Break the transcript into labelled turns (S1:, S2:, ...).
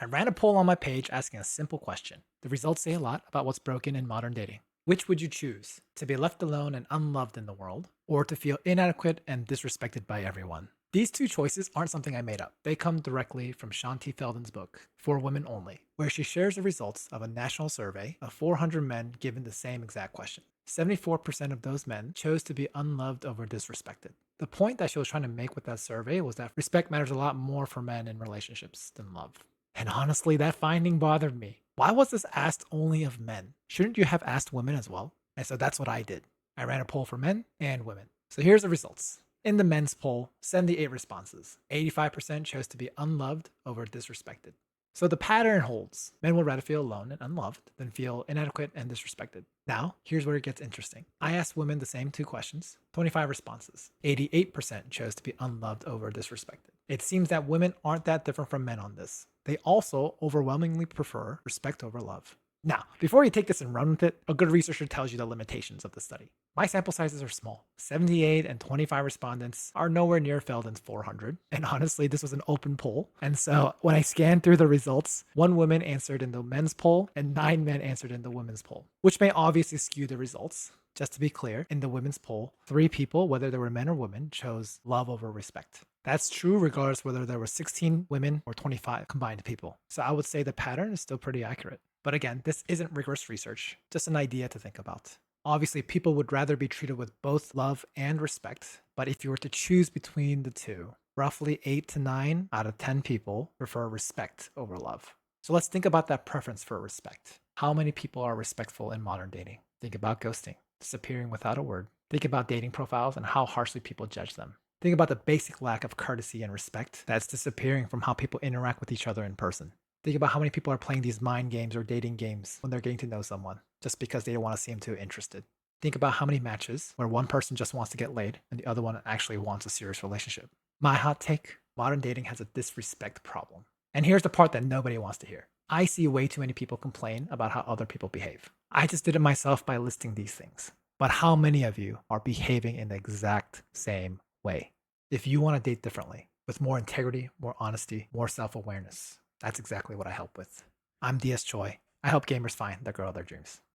S1: I ran a poll on my page asking a simple question. The results say a lot about what's broken in modern dating. Which would you choose? To be left alone and unloved in the world, or to feel inadequate and disrespected by everyone? These two choices aren't something I made up. They come directly from Shanti Feldon's book, For Women Only, where she shares the results of a national survey of 400 men given the same exact question. 74% of those men chose to be unloved over disrespected. The point that she was trying to make with that survey was that respect matters a lot more for men in relationships than love. And honestly, that finding bothered me. Why was this asked only of men? Shouldn't you have asked women as well? And so that's what I did. I ran a poll for men and women. So here's the results. In the men's poll, 78 responses. 85% chose to be unloved over disrespected. So the pattern holds. Men would rather feel alone and unloved than feel inadequate and disrespected. Now, here's where it gets interesting. I asked women the same two questions, 25 responses. 88% chose to be unloved over disrespected. It seems that women aren't that different from men on this. They also overwhelmingly prefer respect over love. Now, before you take this and run with it, a good researcher tells you the limitations of the study. My sample sizes are small. 78 and 25 respondents are nowhere near Feldon's 400. And honestly, this was an open poll. And so when I scanned through the results, one woman answered in the men's poll and 9 men answered in the women's poll, which may obviously skew the results. Just to be clear, in the women's poll, 3 people, whether they were men or women, chose love over respect. That's true regardless whether there were 16 women or 25 combined people. So I would say the pattern is still pretty accurate. But again, this isn't rigorous research, just an idea to think about. Obviously, people would rather be treated with both love and respect, but if you were to choose between the two, roughly 8 to 9 out of 10 people prefer respect over love. So let's think about that preference for respect. How many people are respectful in modern dating? Think about ghosting, disappearing without a word. Think about dating profiles and how harshly people judge them. Think about the basic lack of courtesy and respect that's disappearing from how people interact with each other in person. Think about how many people are playing these mind games or dating games when they're getting to know someone just because they don't want to seem too interested. Think about how many matches where one person just wants to get laid and the other one actually wants a serious relationship. My hot take, modern dating has a disrespect problem. And here's the part that nobody wants to hear. I see way too many people complain about how other people behave. I just did it myself by listing these things. But how many of you are behaving in the exact same way? If you want to date differently, with more integrity, more honesty, more self awareness, that's exactly what I help with. I'm DS Choi. I help gamers find the girl of their dreams.